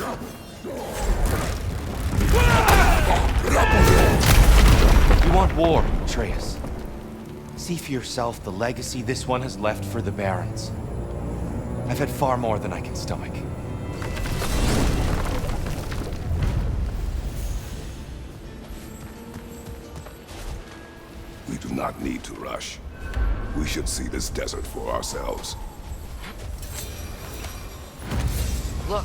You want war, Atreus. See for yourself the legacy this one has left for the Barons. I've had far more than I can stomach. We do not need to rush. We should see this desert for ourselves. Look,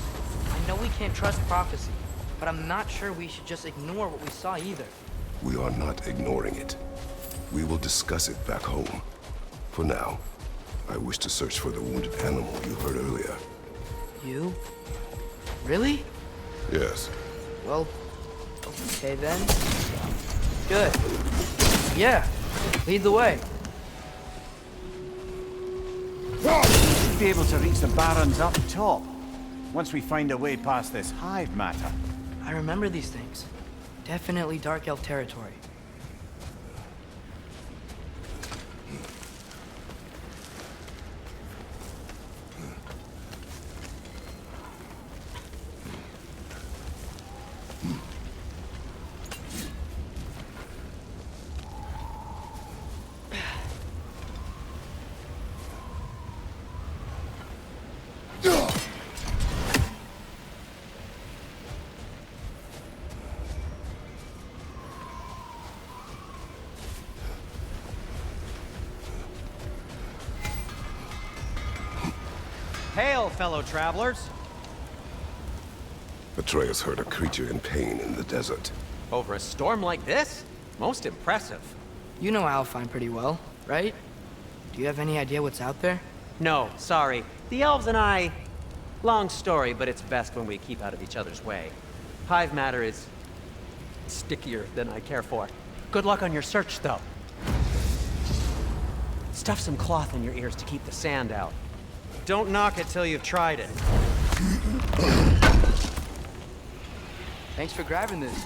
I know we can't trust prophecy, but I'm not sure we should just ignore what we saw either. We are not ignoring it. We will discuss it back home. For now, I wish to search for the wounded animal you heard earlier. You? Really? Yes. Well, okay then. Good. Yeah, lead the way. Should be able to reach the Barons up top, once we find a way past this hive matter. I remember these things. Definitely Dark Elf territory. Hail, fellow travelers! Atreus heard a creature in pain in the desert. Over a storm like this? Most impressive. You know Alfheim pretty well, right? Do you have any idea what's out there? No, sorry. The elves and I... Long story, but it's best when we keep out of each other's way. Hive matter is... stickier than I care for. Good luck on your search, though. Stuff some cloth in your ears to keep the sand out. Don't knock it till you've tried it. Thanks for grabbing this.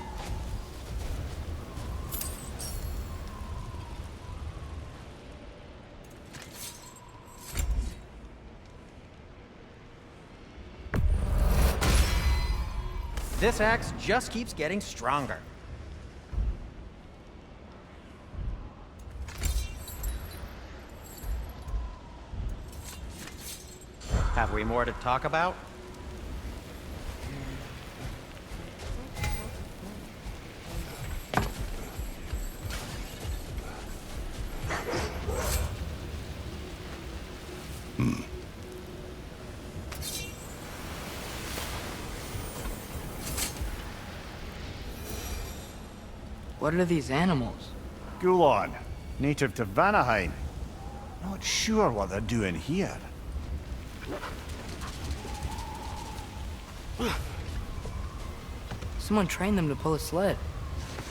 This axe just keeps getting stronger. Have we more to talk about? What are these animals? Gulon, native to Vanaheim. Not sure what they're doing here. Someone trained them to pull a sled.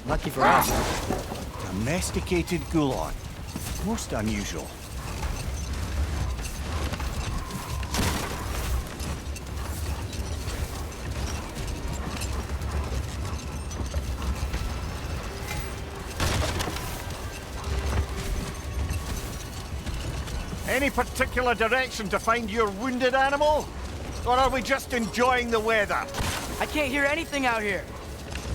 Lucky for us. Domesticated Gulon. Most unusual. Any particular direction to find your wounded animal? Or are we just enjoying the weather? I can't hear anything out here.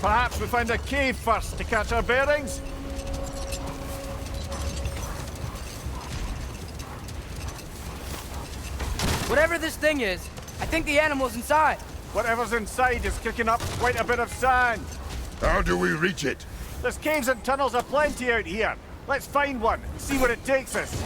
Perhaps we find a cave first to catch our bearings? Whatever this thing is, I think the animal's inside. Whatever's inside is kicking up quite a bit of sand. How do we reach it? There's caves and tunnels aplenty out here. Let's find one and see where it takes us.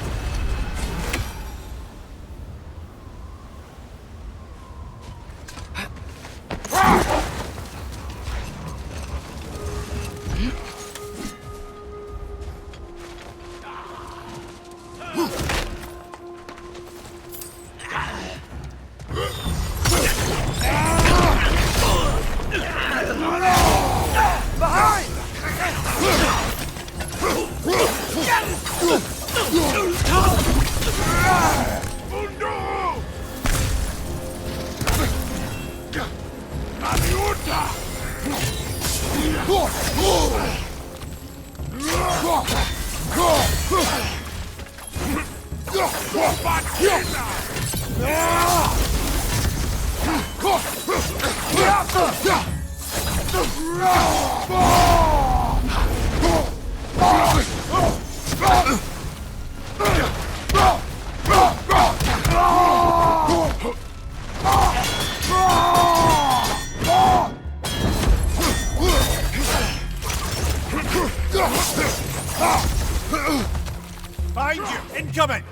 Behind you! Incoming!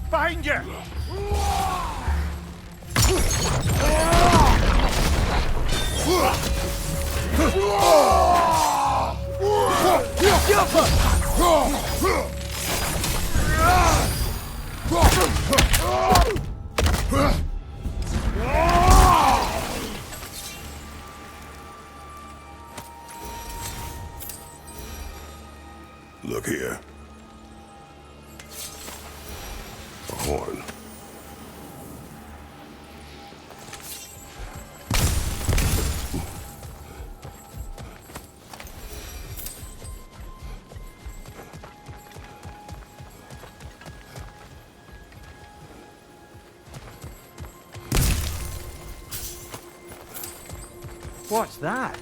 Behind you! Look here. A horn. What's that?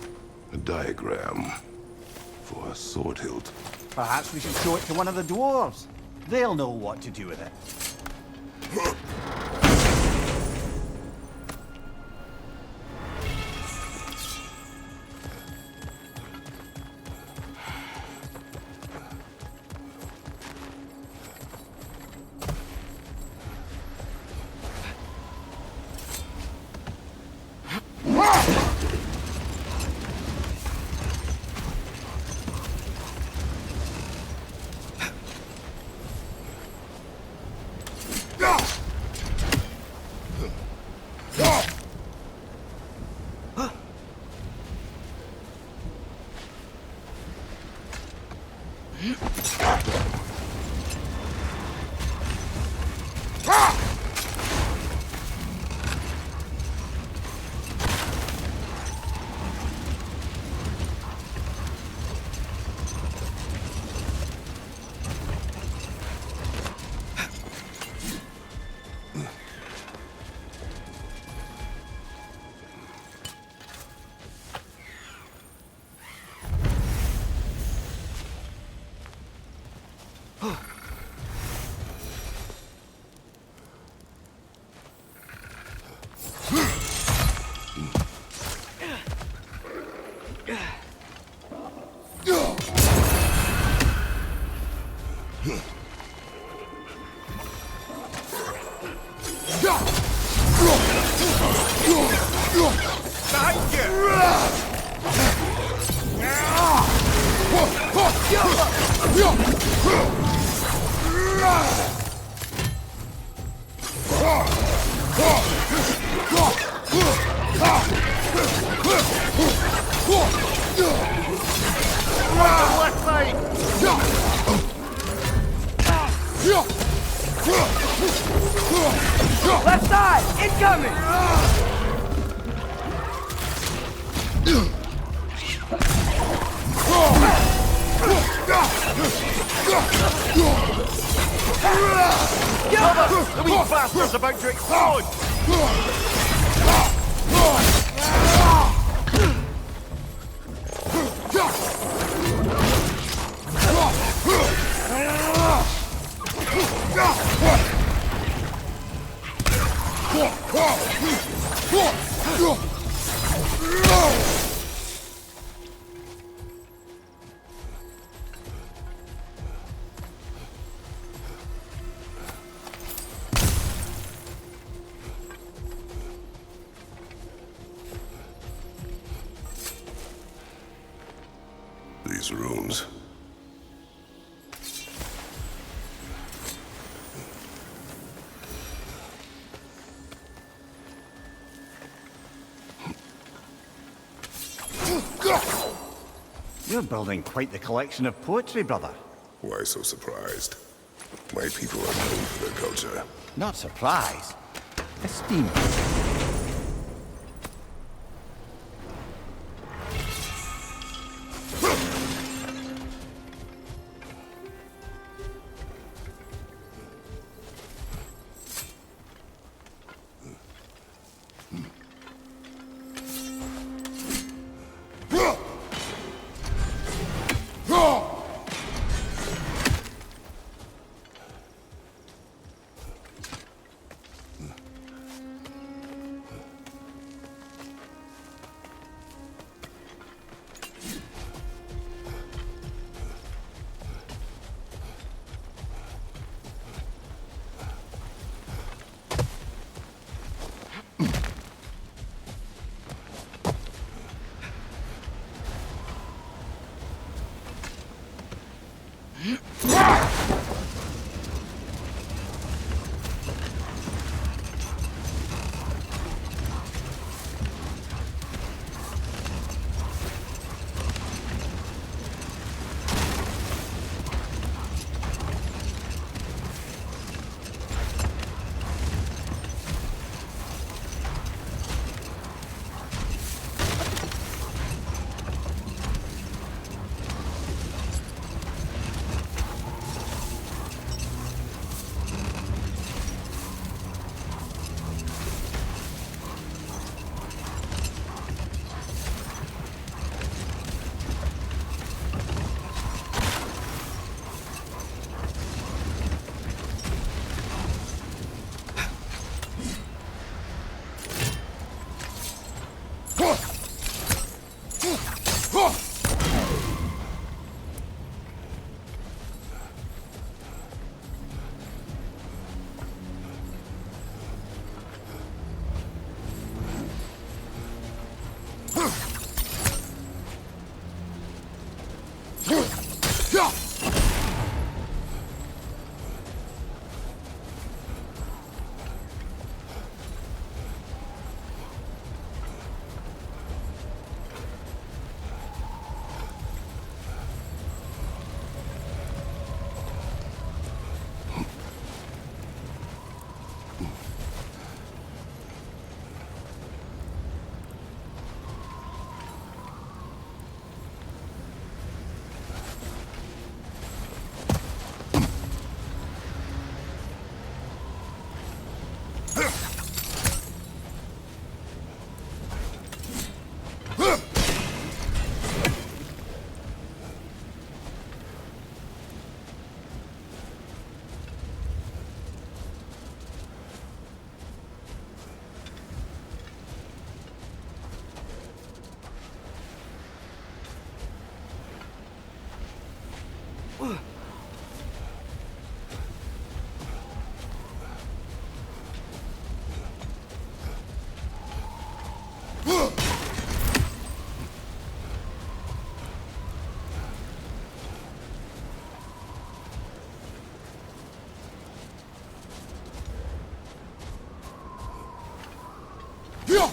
A diagram for a sword hilt. Perhaps we should show it to one of the dwarves. They'll know what to do with it. Left side! Incoming! The wee bastard's about to explode! These rooms. You're building quite the collection of poetry, brother. Why so surprised? My people are known for their culture. Not surprised. Esteemed. Look!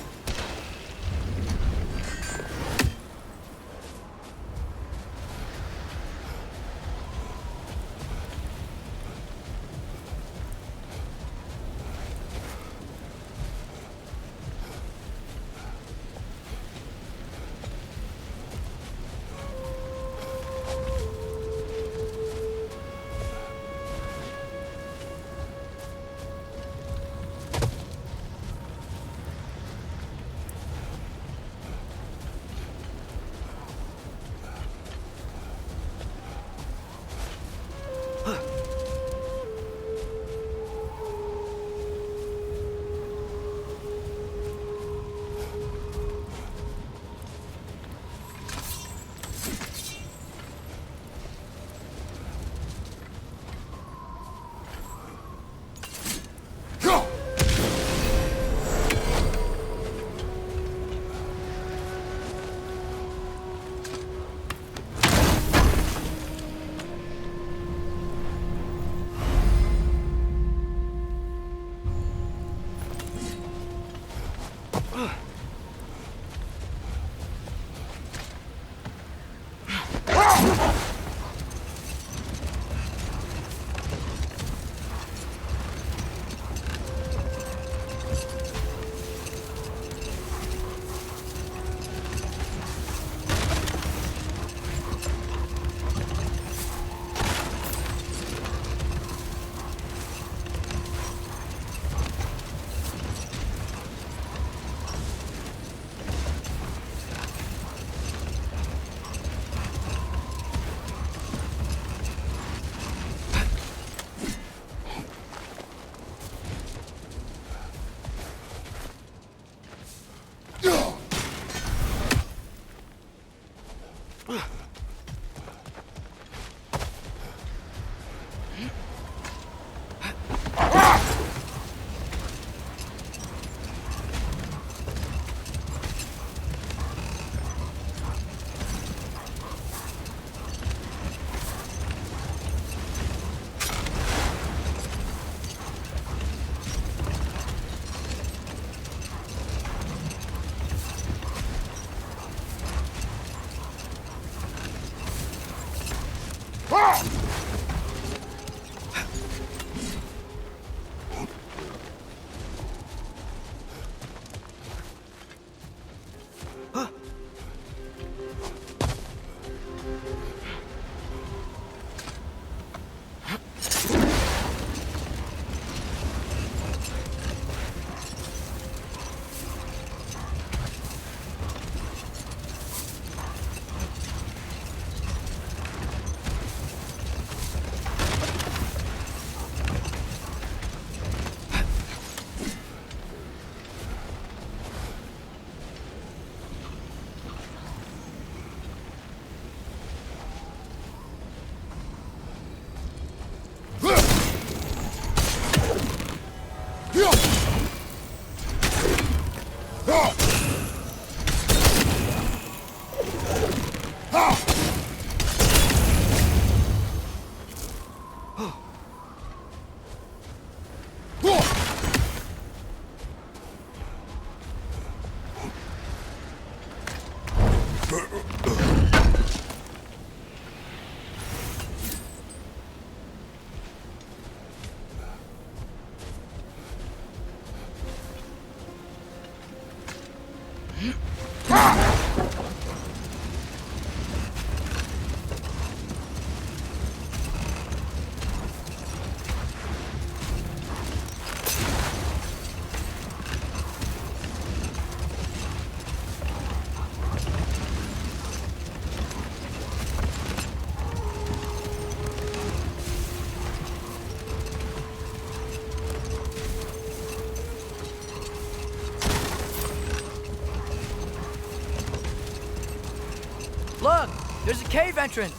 There's a cave entrance!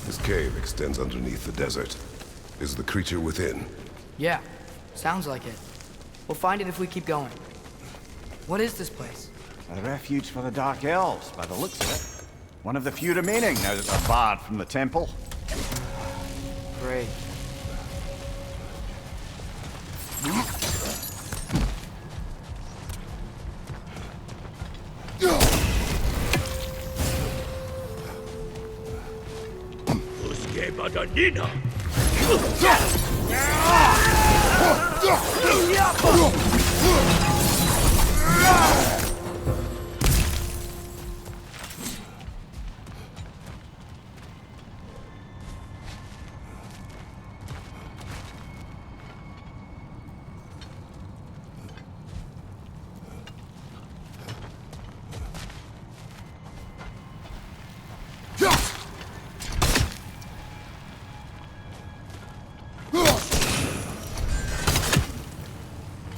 This cave extends underneath the desert. Is the creature within? Yeah, sounds like it. We'll find it if we keep going. What is this place? A refuge for the Dark Elves, by the looks of it. One of the few remaining now that they're barred from the temple. Great.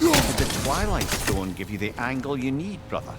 Did the Twilight Stone give you the angle you need, brother?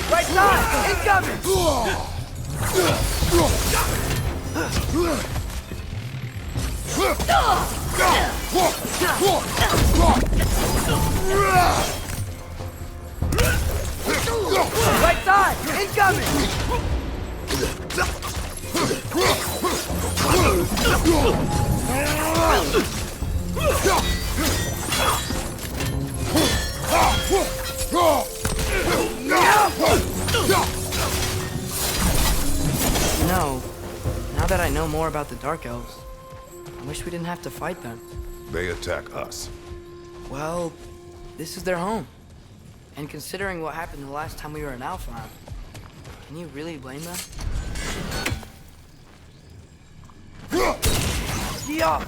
Right side! Incoming! Right side! Incoming! You know, now that I know more about the Dark Elves, I wish we didn't have to fight them. They attack us. Well, this is their home. And considering what happened the last time we were in Alfheim, can you really blame them? Yeah.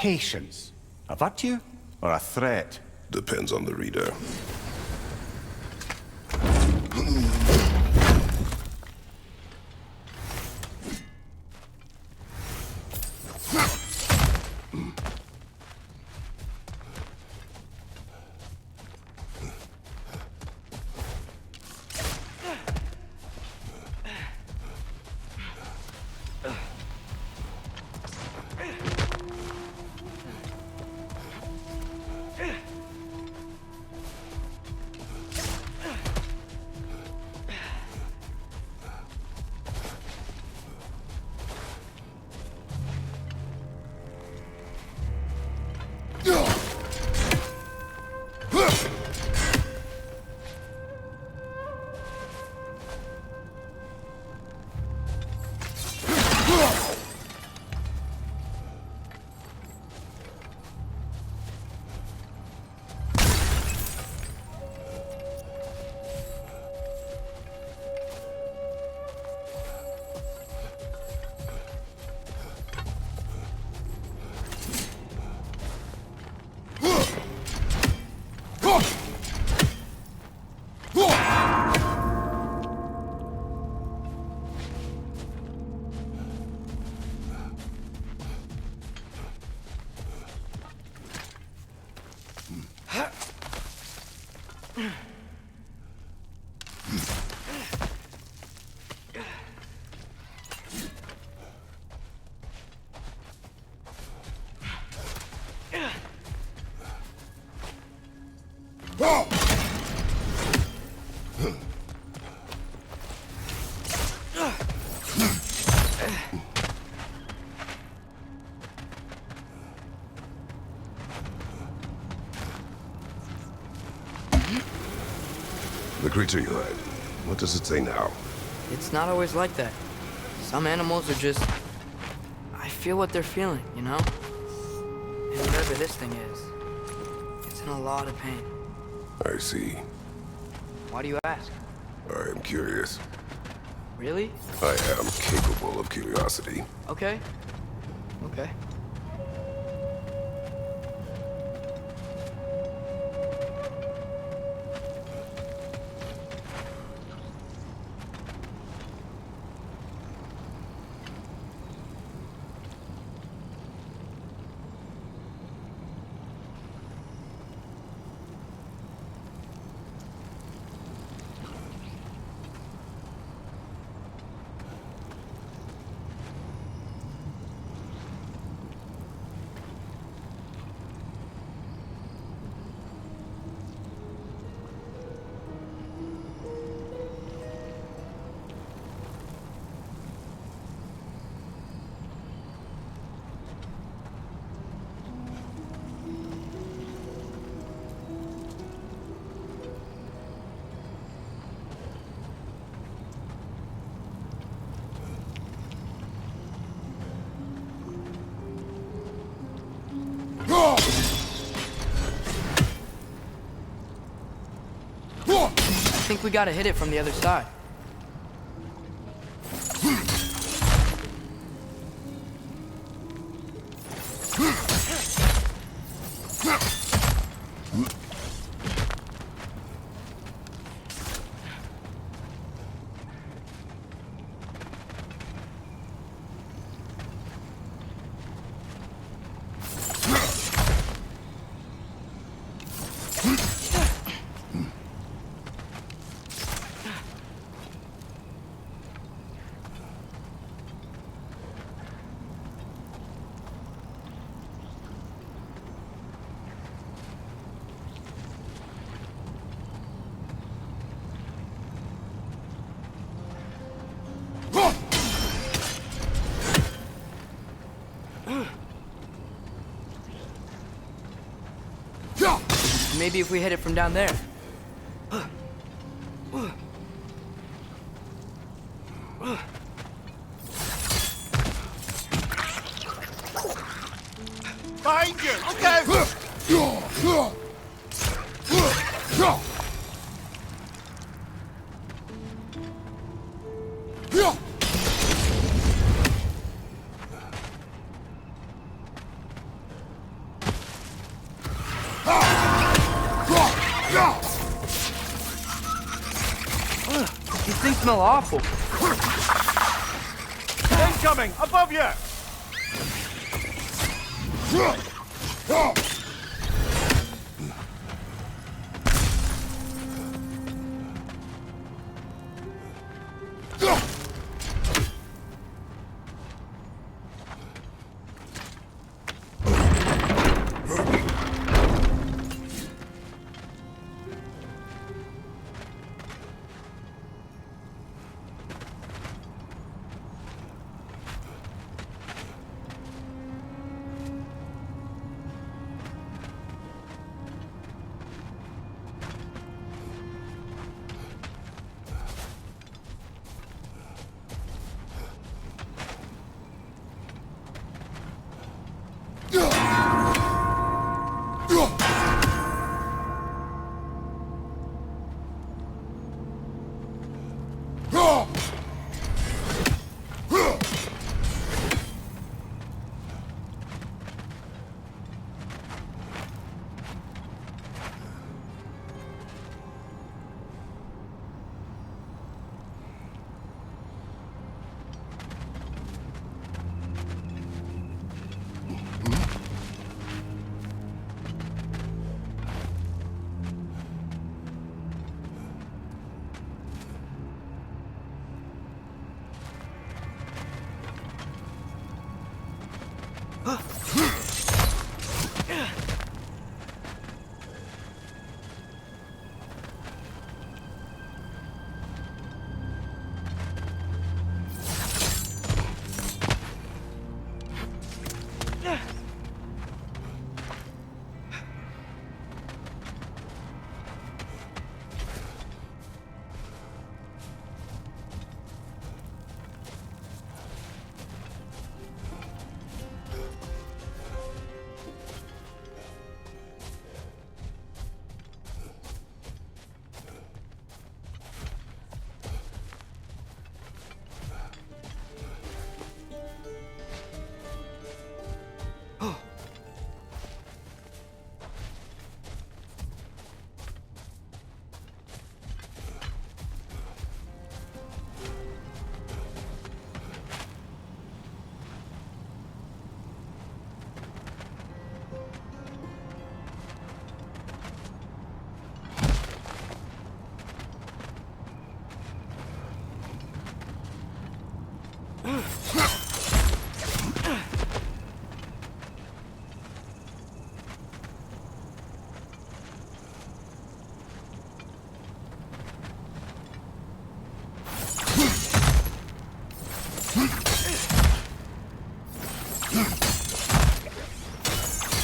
patience a virtue or a threat? Depends on the reader. The creature you had, what does it say now? It's not always like that. Some animals are just... I feel what they're feeling, you know? And whatever this thing is, it's in a lot of pain. I see. Why do you ask? I am curious. Really? I am capable of curiosity. Okay. Okay. I think we gotta hit it from the other side. Maybe if we hit it from down there. Behind you! Okay! awful. Incoming! Above you!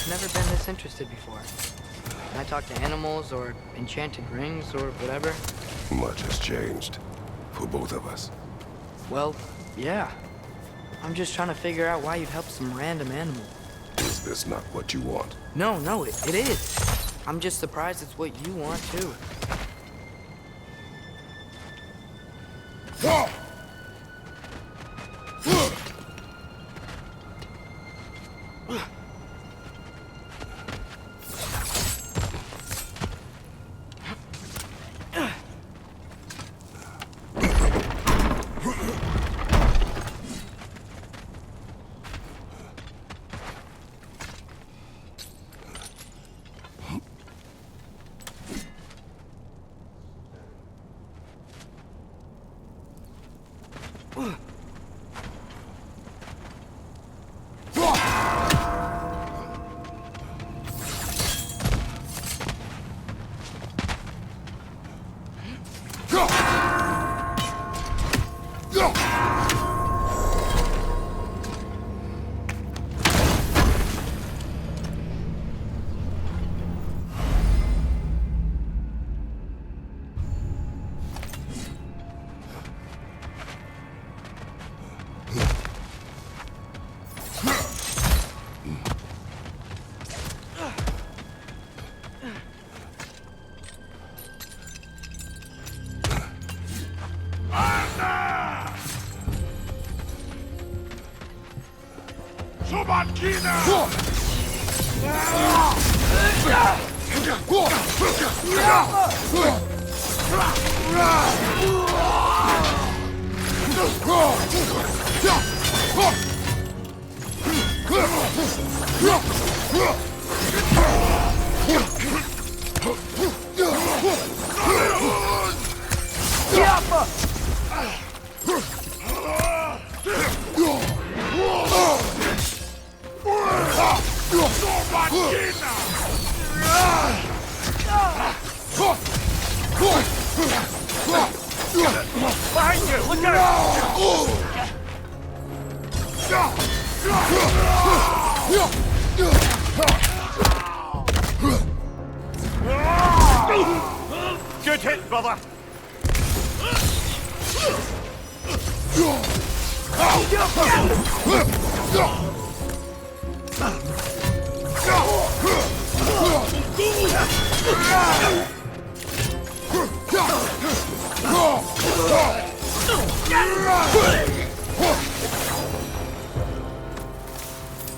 Never been this interested before. When I talk to animals or enchanted rings or whatever. Much has changed. For both of us. Well, yeah. I'm just trying to figure out why you'd help some random animal. Is this not what you want? No, it is. I'm just surprised it's what you want, too. Behind you! Look out! Good hit, brother!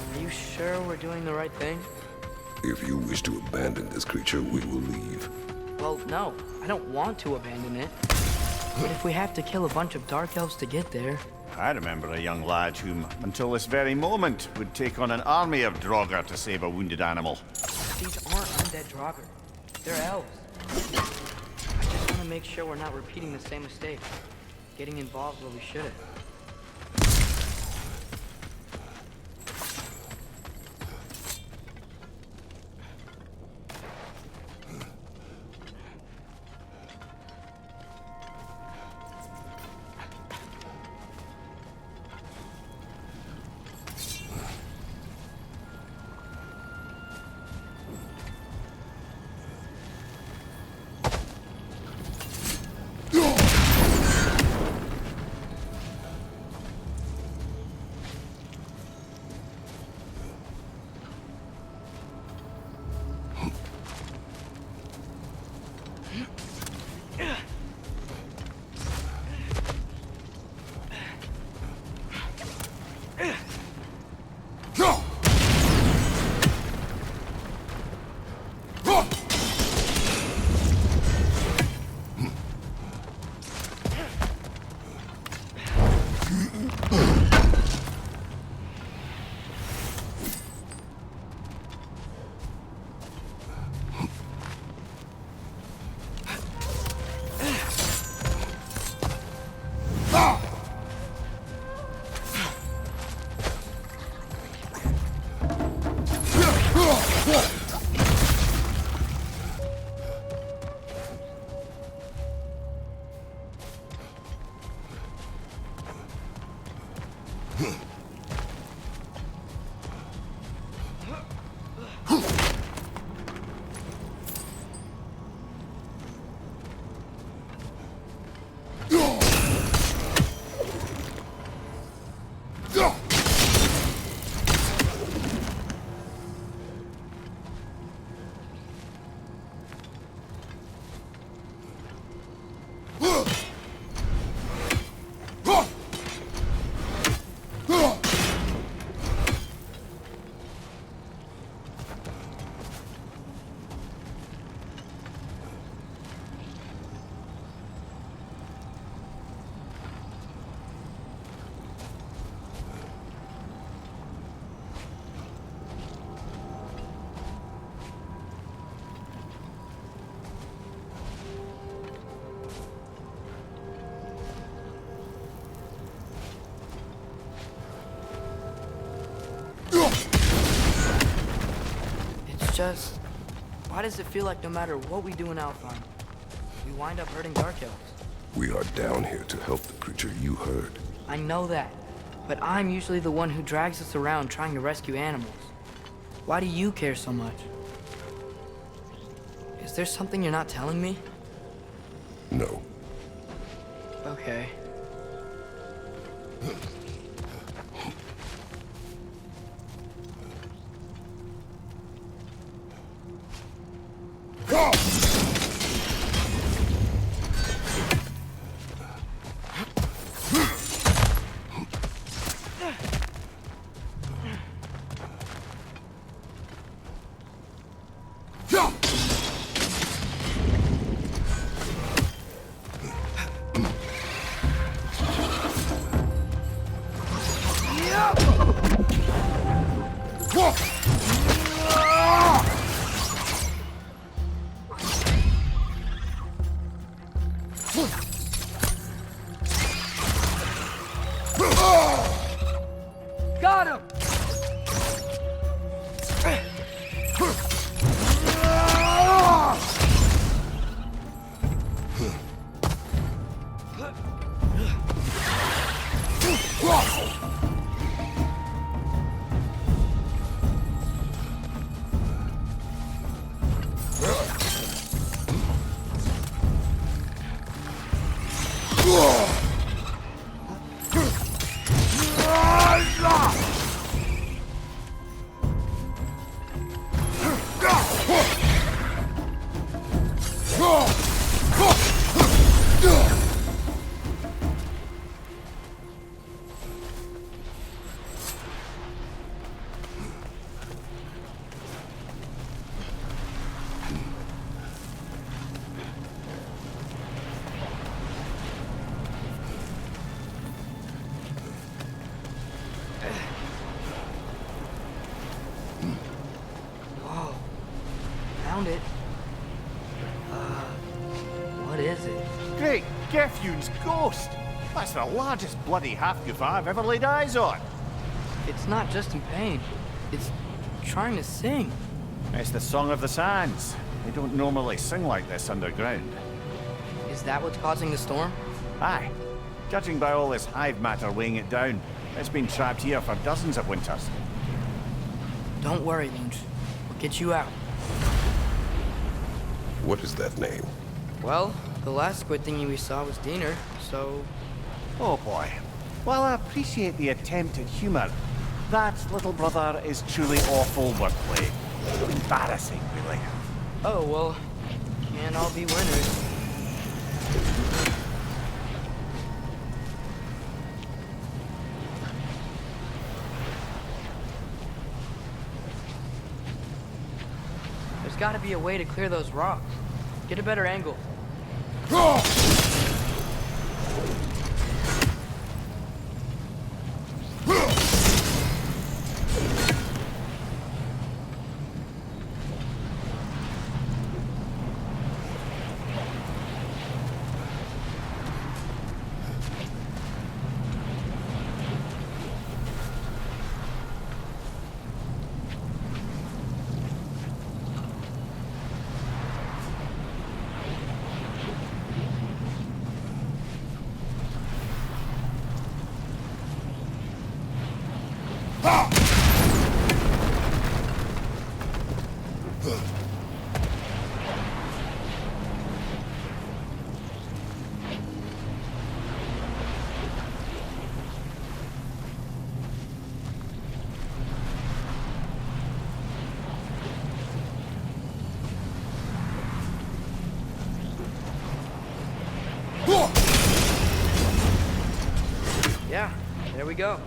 Are you sure we're doing the right thing? If you wish to abandon this creature, we will leave. Well, no. I don't want to abandon it. But if we have to kill a bunch of dark elves to get there... I remember a young lad whom, until this very moment, would take on an army of Draugr to save a wounded animal. These aren't undead Draugr. They're elves. I just want to make sure we're not repeating the same mistake. Getting involved where we shouldn't. Just, why does it feel like no matter what we do in Alfheim, we wind up hurting Dark Elves? We are down here to help the creature you heard. I know that, but I'm usually the one who drags us around trying to rescue animals. Why do you care so much? Is there something you're not telling me? No. Okay. Got him! Found it. What is it? Great Gefyun's ghost! That's the largest bloody half-goof I've ever laid eyes on. It's not just in pain. It's trying to sing. It's the Song of the Sands. They don't normally sing like this underground. Is that what's causing the storm? Aye. Judging by all this hive matter weighing it down, it's been trapped here for dozens of winters. Don't worry, Lunch. We'll get you out. What is that name? Well, the last squid thingy we saw was Diener, so... Oh boy. While I appreciate the attempt at humour, that, little brother, is truly awful wordplay. Embarrassing, really. Oh, well, can't all be winners. There's gotta be a way to clear those rocks. Get a better angle. Yeah, there we go.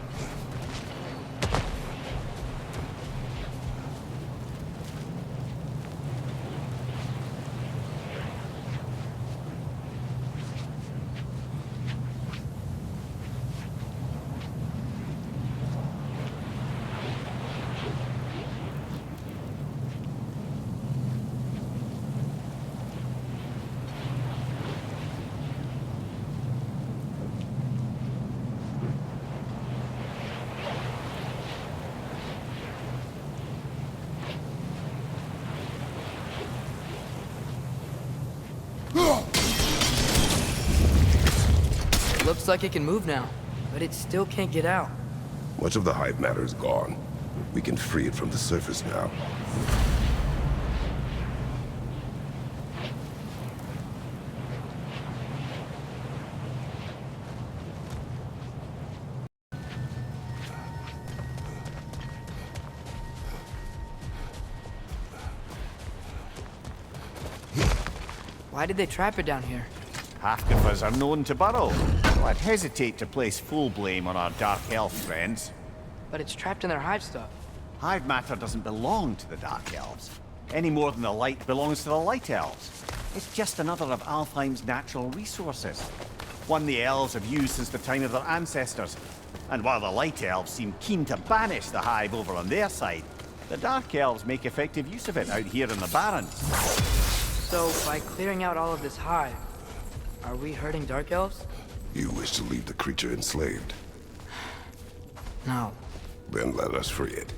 Looks like it can move now, but it still can't get out. Much of the hive matter is gone. We can free it from the surface now. Why did they trap it down here? Half-goofers are known to burrow, so I'd hesitate to place full blame on our Dark Elf friends. But it's trapped in their hive stuff. Hive matter doesn't belong to the Dark Elves, any more than the light belongs to the Light Elves. It's just another of Alfheim's natural resources, one the Elves have used since the time of their ancestors. And while the Light Elves seem keen to banish the Hive over on their side, The Dark Elves make effective use of it out here in the Barrens. So, by clearing out all of this hive, are we hurting Dark Elves? You wish to leave the creature enslaved? No. Then let us free it.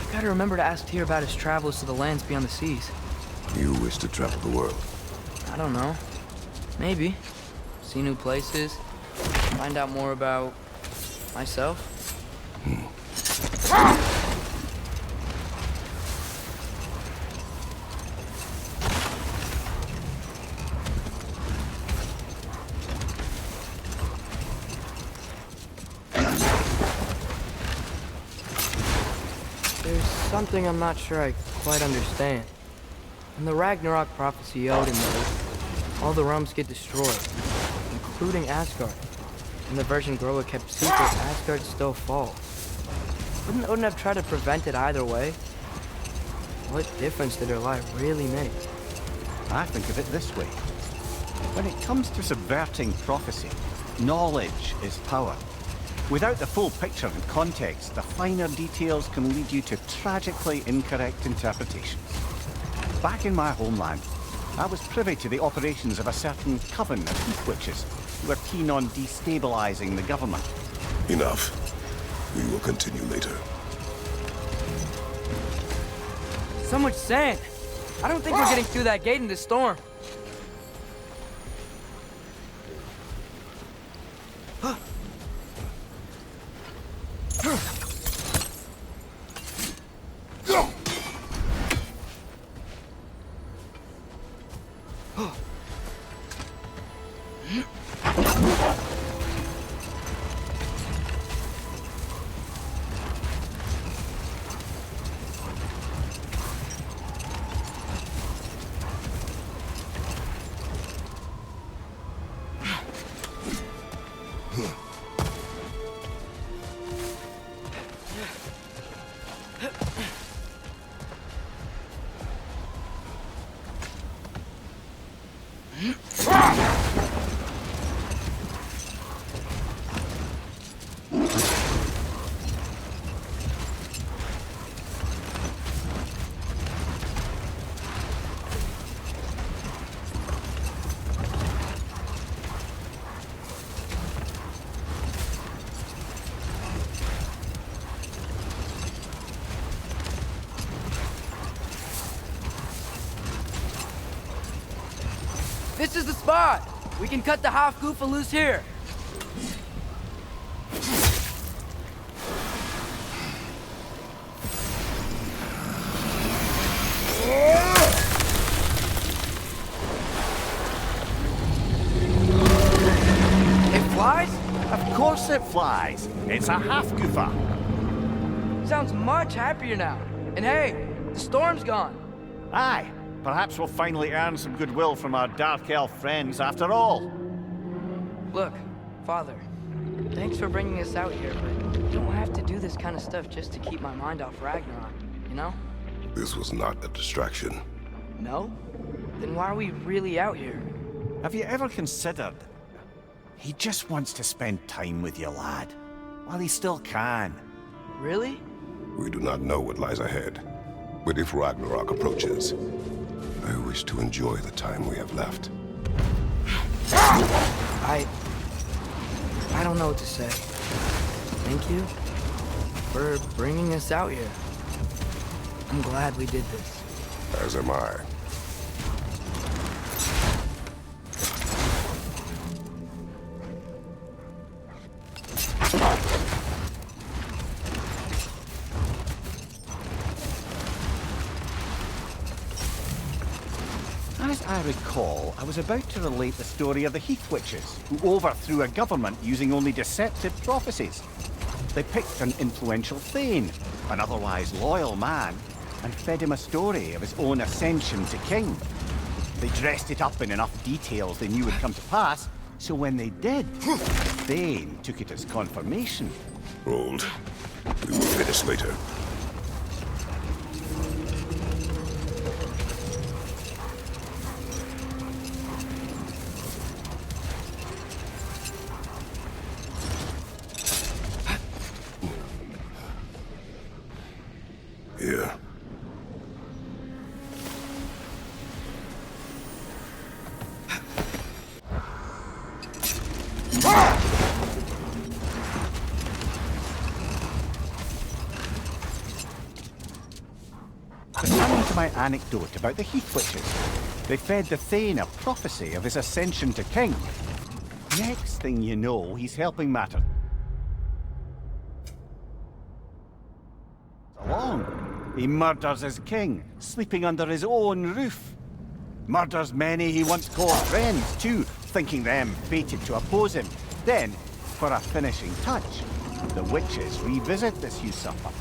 I gotta remember to ask Tyr about his travels to the lands beyond the seas. You wish to travel the world? I don't know. Maybe. See new places. Find out more about myself. Something I'm not sure I quite understand. In the Ragnarok prophecy Odin made, all the realms get destroyed, including Asgard. In the version Groa kept secret, Asgard still falls. Wouldn't Odin have tried to prevent it either way? What difference did her lie really make? I think of it this way. When it comes to subverting prophecy, knowledge is power. Without the full picture and context, the finer details can lead you to tragically incorrect interpretations. Back in my homeland, I was privy to the operations of a certain coven of heath witches who were keen on destabilizing the government. Enough. We will continue later. So much sand! I don't think we're getting through that gate in this storm. This is the spot! We can cut the half-goofa loose here. It flies? Of course it flies. It's a half-goofa. Sounds much happier now. And hey, the storm's gone. Aye, perhaps we'll finally earn some goodwill from our dark elf friends after all. Look, Father, thanks for bringing us out here, but you don't have to do this kind of stuff just to keep my mind off Ragnarok, you know? This was not a distraction. No? Then why are we really out here? Have you ever considered... He just wants to spend time with you, lad. While he still can. Really? We do not know what lies ahead. But if Ragnarok approaches, I wish to enjoy the time we have left. I don't know what to say. Thank you for bringing us out here. I'm glad we did this. As am I. As I recall, I was about to relate the story of the Heath Witches, who overthrew a government using only deceptive prophecies. They picked an influential Thane, an otherwise loyal man, and fed him a story of his own ascension to king. They dressed it up in enough details they knew would come to pass, so when they did, Thane took it as confirmation. Hold. We will finish later. Here. Returning to my anecdote about the Heath Witches, they fed the Thane a prophecy of his ascension to king. Next thing you know, he's helping matters along. He murders his king, sleeping under his own roof. Murders many he once called friends, too, thinking them fated to oppose him. Then, for a finishing touch, the witches revisit this usurper.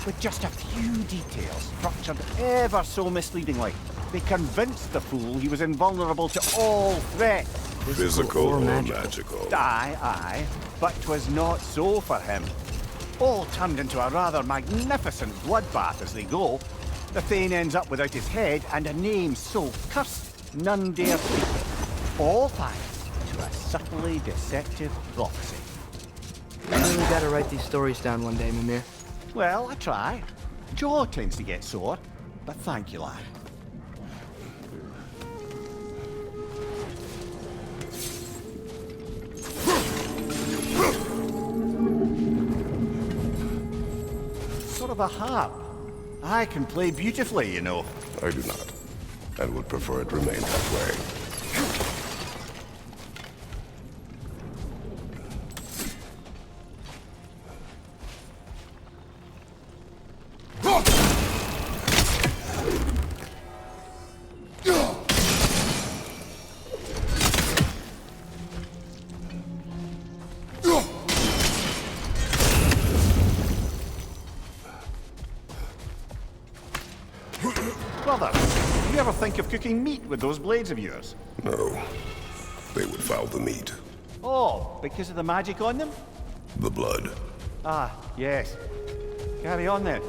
With just a few details structured ever so misleadingly, they convinced the fool he was invulnerable to all threats. Physical or magical? Aye, but 'twas not so for him. All turned into a rather magnificent bloodbath as they go. The Thane ends up without his head and a name so cursed none dare speak it. All thanks to a subtly deceptive prophecy. You really gotta write these stories down one day, Mimir. Well, I try. Jaw tends to get sore, but thank you, lad. Sort of a harp. I can play beautifully, you know. I do not, and would prefer it remain that way. Brother, do you ever think of cooking meat with those blades of yours? No, they would foul the meat. Oh, because of the magic on them? The blood. Ah, yes. Carry on then.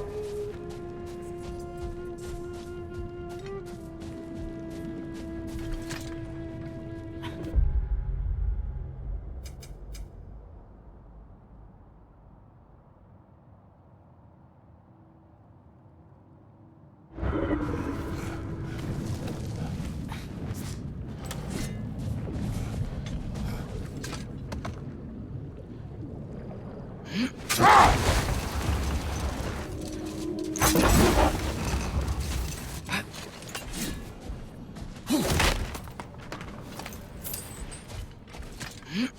Looks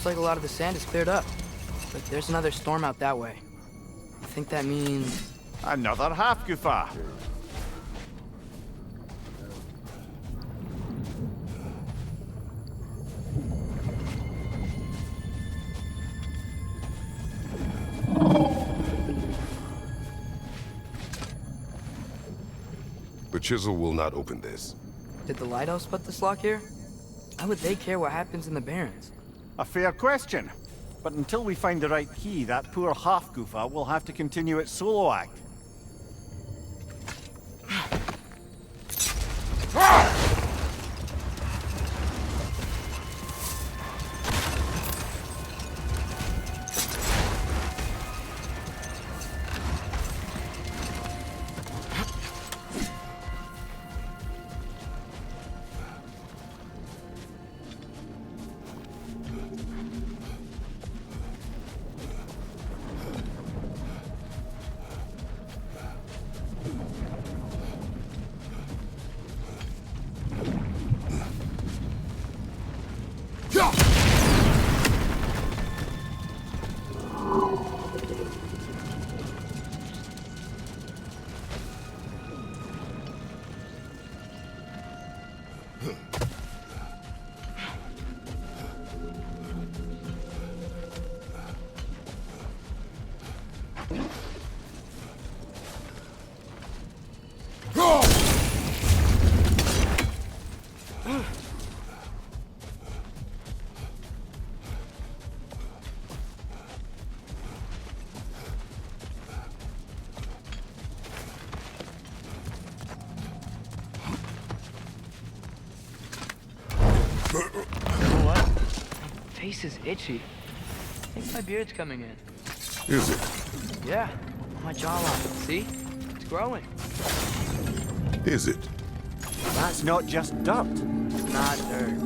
like a lot of the sand is cleared up, but there's another storm out that way. I think that means... Another half goofa. The chisel will not open this. Did the lighthouse put this lock here? Why would they care what happens in the Barrens? A fair question. But until we find the right key, that poor half goofa will have to continue its solo act. Face is itchy. I think my beard's coming in. Is it? Yeah, on my jawline. See? It's growing. Is it? That's not just dirt. It's not dirt.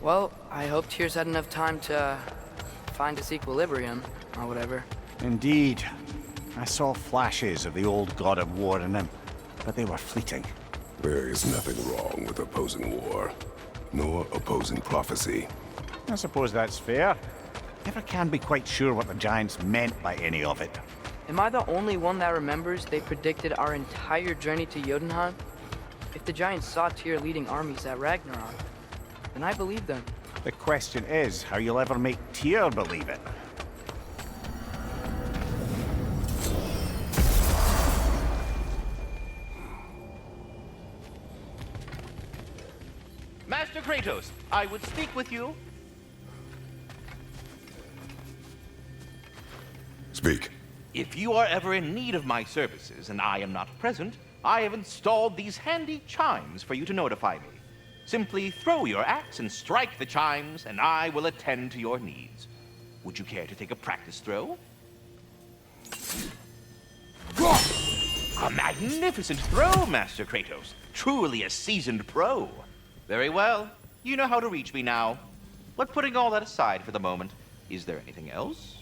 Well, I hope Tyr's had enough time to find its equilibrium, or whatever. Indeed. I saw flashes of the old god of war in him, but they were fleeting. There is nothing wrong with opposing war, nor opposing prophecy. I suppose that's fair. Never can be quite sure what the giants meant by any of it. Am I the only one that remembers they predicted our entire journey to Jotunheim? If the giants saw Tyr leading armies at Ragnarok, then I believe them. The question is how you'll ever make Tyr believe it. Master Kratos, I would speak with you. Speak. If you are ever in need of my services and I am not present, I have installed these handy chimes for you to notify me. Simply throw your axe and strike the chimes, and I will attend to your needs. Would you care to take a practice throw? A magnificent throw, Master Kratos. Truly a seasoned pro. Very well. You know how to reach me now. But putting all that aside for the moment, is there anything else?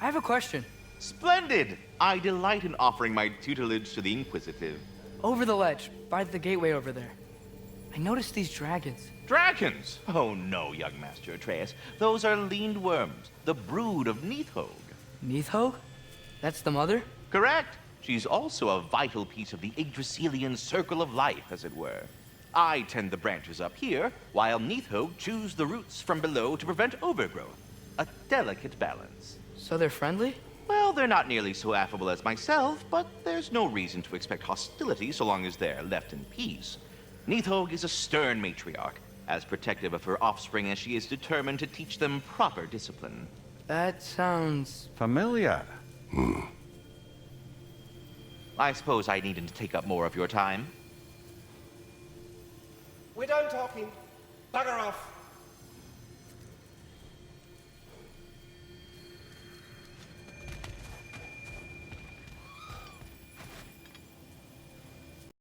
I have a question. Splendid! I delight in offering my tutelage to the inquisitive. Over the ledge, by the gateway over there. I noticed these dragons. Dragons? Oh no, young Master Atreus. Those are leaned worms, the brood of Nidhogg. Nidhogg? That's the mother? Correct. She's also a vital piece of the Yggdrasilian circle of life, as it were. I tend the branches up here, while Nidhogg chews the roots from below to prevent overgrowth. A delicate balance. So they're friendly? Well, they're not nearly so affable as myself, but there's no reason to expect hostility so long as they're left in peace. Nidhogg is a stern matriarch, as protective of her offspring as she is determined to teach them proper discipline. That sounds... Familiar. I suppose I needn't take up more of your time. We're done talking. Bugger off.